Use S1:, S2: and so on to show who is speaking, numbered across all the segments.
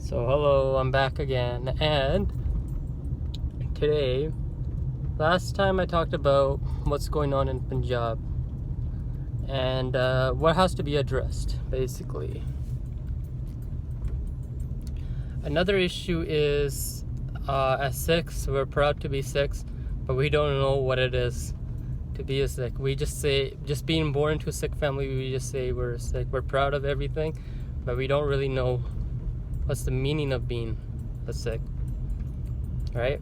S1: So hello, I'm back again, and today, last time I talked about what's going on in Punjab and what has to be addressed, basically. Another issue is, as Sikhs, we're proud to be Sikhs, but we don't know what it is to be a Sikh. We just say, just being born into a Sikh family, we just say we're a Sikh. We're proud of everything, but we don't really know what's the meaning of being a Sikh, right?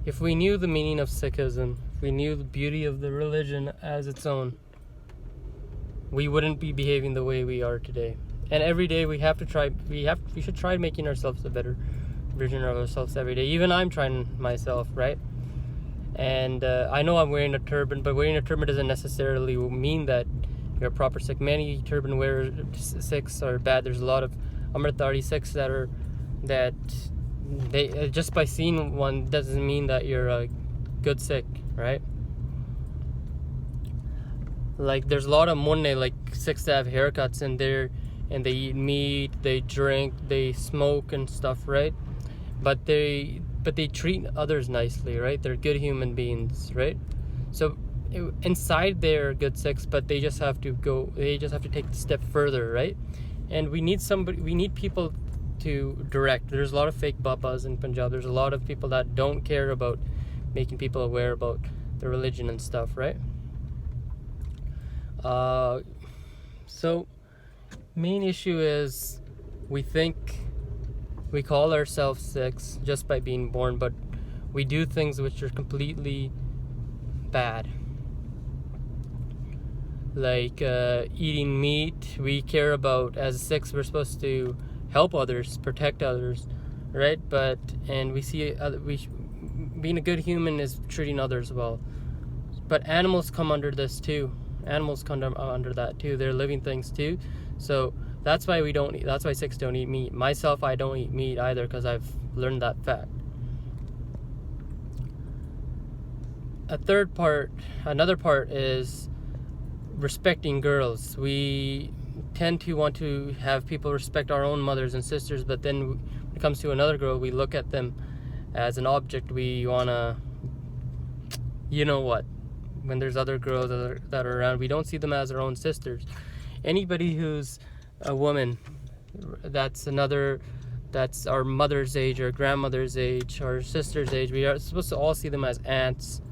S1: If we knew the meaning of Sikhism, if we knew the beauty of the religion as its own, we wouldn't be behaving the way we are today. And every day we should try making ourselves a better version of ourselves every day. Even I'm trying myself, right? And I know I'm wearing a turban, but wearing a turban doesn't necessarily mean that you're a proper Sikh. Many turban wearer Sikhs are bad. There's a lot of Amritdhari Sikhs that they just by seeing one doesn't mean that you're a good Sikh, right? Like there's a lot of munne, like Sikhs that have haircuts and they eat meat, they drink, they smoke and stuff, right? But they treat others nicely, right? They're good human beings, right? So inside they're good Sikhs, but they just have to take the step further, right? And we need people to direct. There's a lot of fake babas in Punjab. There's a lot of people that don't care about making people aware about the religion and stuff, right? So main issue is we call ourselves Sikhs just by being born, but we do things which are completely bad. Like eating meat. We care about, as Sikhs, we're supposed to help others, protect others, right? And we see being a good human is treating others well. But animals come under this too. Animals come under that too. They're living things too. So that's why Sikhs don't eat meat. Myself, I don't eat meat either because I've learned that fact. Another part is respecting girls. We tend to want to have people respect our own mothers and sisters, but then when it comes to another girl, we look at them as an object. We wanna, you know what? When there's other girls that are around, we don't see them as our own sisters. Anybody who's a woman, that's our mother's age, our grandmother's age, our sister's age. We are supposed to all see them as aunts,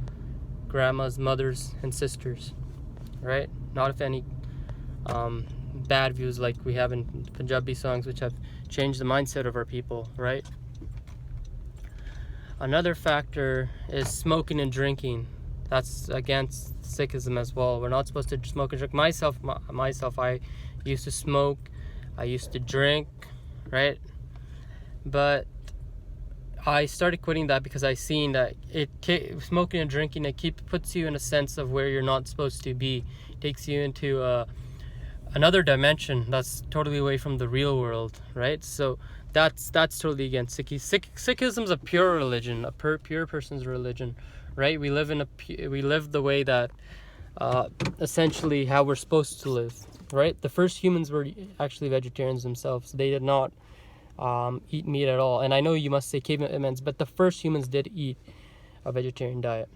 S1: grandmas, mothers, and sisters, right? Not if any bad views like we have in Punjabi songs, which have changed the mindset of our people, right? Another factor is smoking and drinking. That's against Sikhism as well. We're not supposed to smoke and drink. Myself, I used to smoke, I used to drink, right? But I started quitting that because I seen that smoking and drinking, puts you in a sense of where you're not supposed to be. It takes you into another dimension that's totally away from the real world, right? So that's totally against Sikhism is a pure religion, a pure person's religion, right? We live the way that essentially how we're supposed to live, right? The first humans were actually vegetarians themselves. They did not eat meat at all. And I know you must say cavemen, but the first humans did eat a vegetarian diet.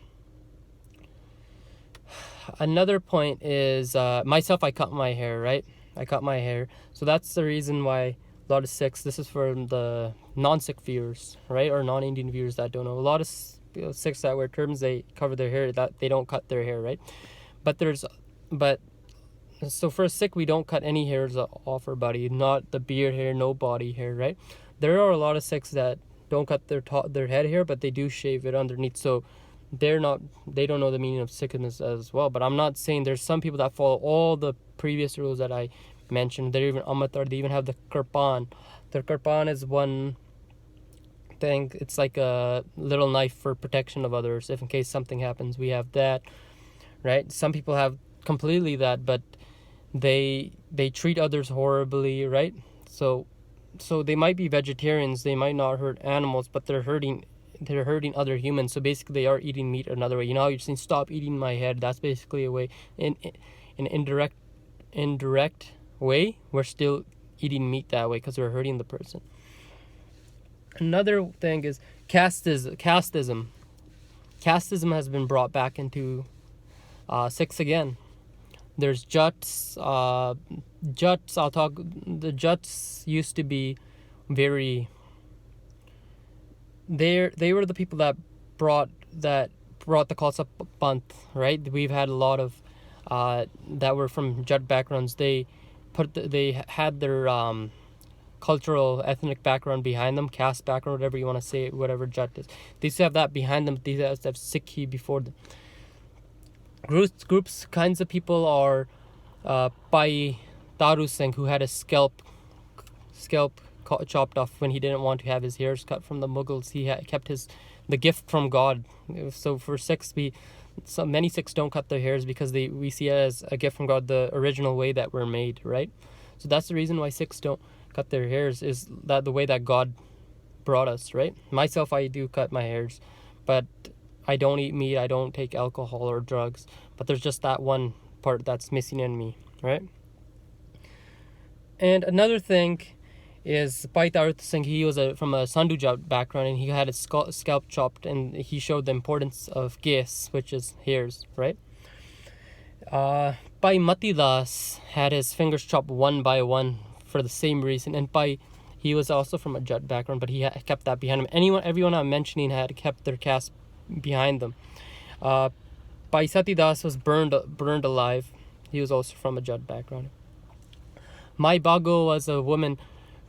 S1: Another point is myself, I cut my hair, right? I cut my hair. So that's the reason why a lot of Sikhs, this is for the non-Sikh viewers, right? Or non-Indian viewers that don't know. A lot of Sikhs that wear turbans, they cover their hair, that they don't cut their hair, right? So for a Sikh, we don't cut any hairs off our body, not the beard hair, no body hair, right? There are a lot of Sikhs that don't cut their head hair, but they do shave it underneath. So they don't know the meaning of Sikhism as well. But I'm not saying, there's some people that follow all the previous rules that I mentioned. They're even Amritar, they even have the kirpan. The kirpan is one thing. It's like a little knife for protection of others. If in case something happens, we have that, right? Some people have completely that, but they treat others horribly, right? So they might be vegetarians, they might not hurt animals, but they're hurting other humans. So basically they are eating meat another way. You know, you're saying stop eating my head. That's basically a way, in an indirect way, we're still eating meat that way because we're hurting the person. Another thing is casteism. Casteism has been brought back into Sikhs again. There's Jats. Jats. The Jats used to be very. They were the people that brought the Khalsa Panth, right? We've had a lot of that were from Jat backgrounds. They had their cultural, ethnic background behind them, caste background, whatever you want to say, whatever Jat is. They used to have that behind them. They used to have Sikhi before them. Groups, kinds of people are Pai Taru Singh, who had a scalp chopped off when he didn't want to have his hairs cut from the Mughals. He kept the gift from God. So for Sikhs, many Sikhs don't cut their hairs because we see it as a gift from God, the original way that we're made, right? So that's the reason why Sikhs don't cut their hairs, is that the way that God brought us, right? Myself, I do cut my hairs, but I don't eat meat, I don't take alcohol or drugs, but there's just that one part that's missing in me, right? And another thing is Pai Taru Singh. He was from a Sandhu Jat background, and he had his scalp chopped, and he showed the importance of gas, which is hairs, right? Pai Mati Das had his fingers chopped one by one for the same reason, and he was also from a Jat background, but he kept that behind him. Everyone I'm mentioning had kept their caste behind them. Pai Sati Das was burned alive. He was also from a Jat background. Mai Bago was a woman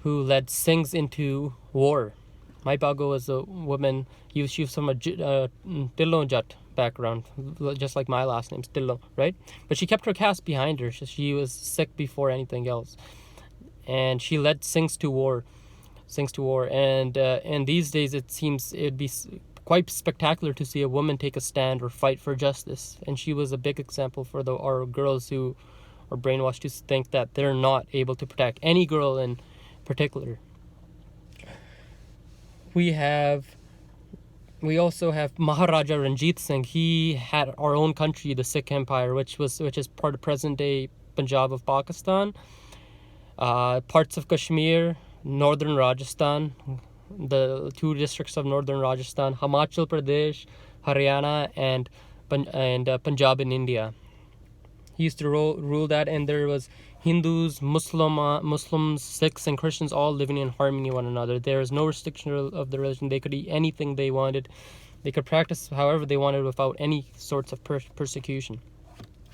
S1: who led Singhs into war. Mai Bago was a woman. She was from a Dillon Jat background, just like my last name's Dillon, right? But she kept her caste behind her. She was Sikh before anything else, and she led Singhs to war. And these days it seems it'd be quite spectacular to see a woman take a stand or fight for justice. And she was a big example for our girls who are brainwashed to think that they're not able to protect any girl in particular. We also have Maharaja Ranjit Singh. He had our own country, the Sikh Empire, which is part of present day Punjab of Pakistan, parts of Kashmir, northern Rajasthan, the 2 districts of northern Rajasthan, Himachal Pradesh, Haryana, and Punjab in India. He used to rule that, and there was Hindus, Muslims, Sikhs, and Christians all living in harmony with one another. There is no restriction of the religion. They could eat anything they wanted. They could practice however they wanted without any sorts of persecution.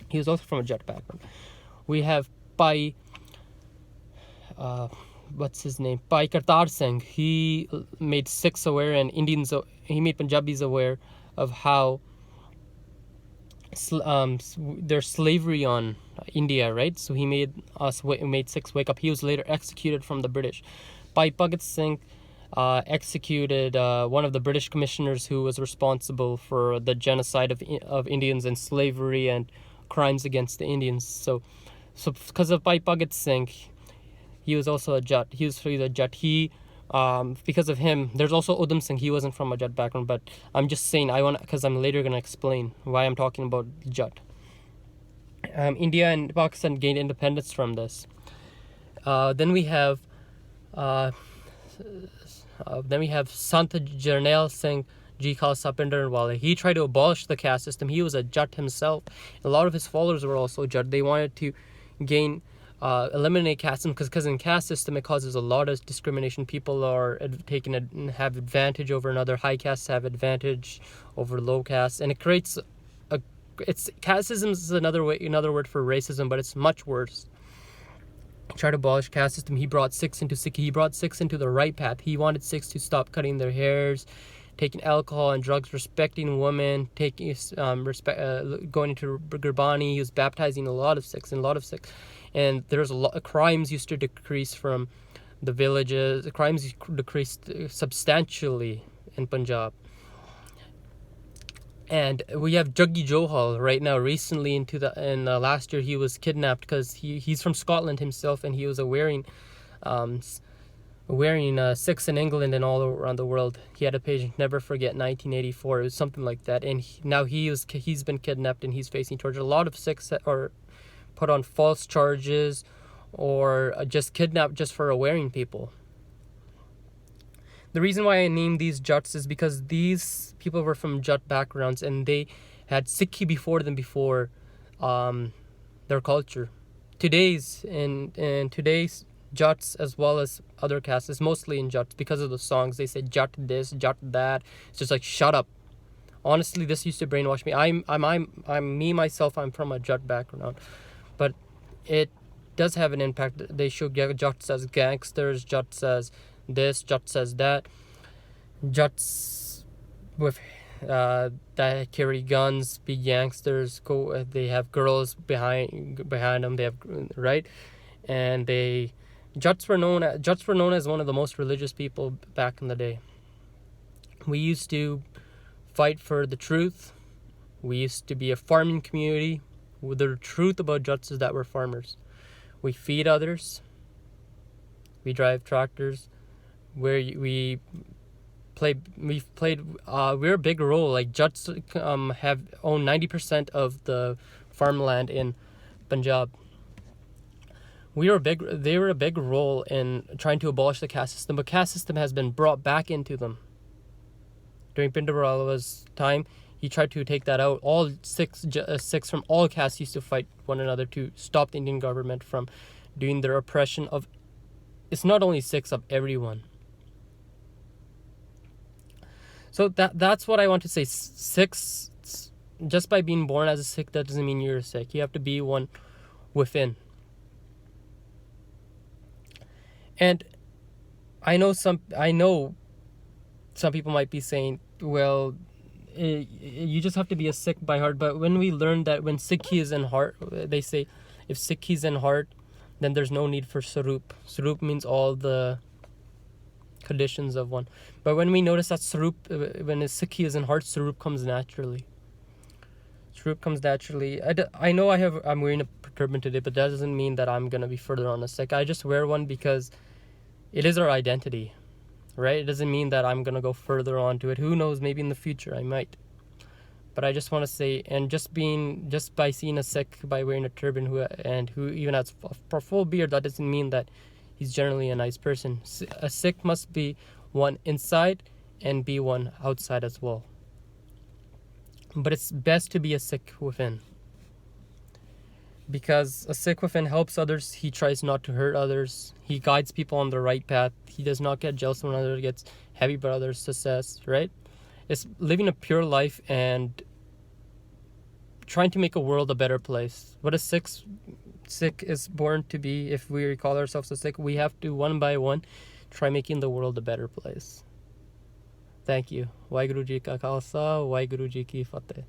S1: He was also from a Jat background. We have Pai Kartar Singh. He made Sikhs aware and Indians. He made Punjabis aware of how there's slavery on India, right? So he made Sikhs wake up. He was later executed from the British. Pai Bhagat Singh executed one of the British commissioners who was responsible for the genocide of Indians and slavery and crimes against the Indians. So because of Pai Bhagat Singh, he was also a Jat. Because of him, there's also Udham Singh. He wasn't from a Jat background, but I'm just saying because I'm later going to explain why I'm talking about Jat. India and Pakistan gained independence from this. Then we have Sant Jarnail Singh Ji Khalsa Pindarwala. He tried to abolish the caste system. He was a Jat himself. A lot of his followers were also Jat. They wanted to eliminate caste system because in caste system it causes a lot of discrimination. People are have advantage over another. High castes have advantage over low castes, and it creates casteism is another word for racism, but it's much worse. He tried to abolish caste system. He brought Sikhs into the right path. He wanted Sikhs to stop cutting their hairs, taking alcohol and drugs, respecting women, going into Gurbani. He was baptizing a lot of Sikhs. And there's a lot of crimes used to decrease from the villages. The crimes decreased substantially in Punjab. And we have Juggy Johal right now. Recently, last year, he was kidnapped because he's from Scotland himself, and he was wearing Sikhs in England and all around the world. He had a page, Never Forget 1984. It was something like that. And now he's been kidnapped and he's facing torture. A lot of Sikhs are put on false charges or just kidnapped just for wearing people. The reason why I named these Jats is because these people were from Jat backgrounds and they had Sikhi before them, before their culture. Today's Jats as well as other castes is mostly in Jats because of the songs. They say Jat this, Jat that. It's just like, shut up. Honestly, this used to brainwash me. I'm me myself. I'm from a Jat background, but it does have an impact. They show Jats as gangsters, Jats as this, Jats as that, Jats with that carry guns, be gangsters. They have girls behind them. They have, right, and Jats were known as one of the most religious people back in the day. We used to fight for the truth. We used to be a farming community. The truth about Jats is that we're farmers. We feed others. We drive tractors. We're a big role. Like, Jats have owned 90% of the farmland in Punjab. They were a big role in trying to abolish the caste system, but caste system has been brought back into them. During Pindarwala's time, he tried to take that out. All Sikhs from all castes used to fight one another to stop the Indian government from doing their oppression of, it's not only Sikhs, of everyone. So that's what I want to say. Sikhs, just by being born as a Sikh, that doesn't mean you're a Sikh. You have to be one within. And I know some people might be saying, well, you just have to be a Sikh by heart. But when we learn that when Sikhi is in heart, they say if Sikhi is in heart, then there's no need for Sarup. Sarup means all the conditions of one. But when we notice that Sarup, when a Sikhi is in heart, Sarup comes naturally. Sarup comes naturally. I know I'm wearing a turban today, but that doesn't mean that I'm going to be further on a Sikh. I just wear one because it is our identity, right? It doesn't mean that I'm going to go further on to it. Who knows? Maybe in the future I might. But I just want to say, and just by seeing a Sikh, by wearing a turban, who even has a full beard, that doesn't mean that he's generally a nice person. A Sikh must be one inside and be one outside as well. But it's best to be a Sikh within. Because a Sikh within helps others. He tries not to hurt others. He guides people on the right path. He does not get jealous when others gets heavy by others' success, right? It's living a pure life and trying to make a world a better place. What a Sikh is born to be. If we call ourselves a Sikh, we have to, one by one, try making the world a better place. Thank you. Waheguru Ji Ka Khalsa, Waheguru Ji Ki Fateh.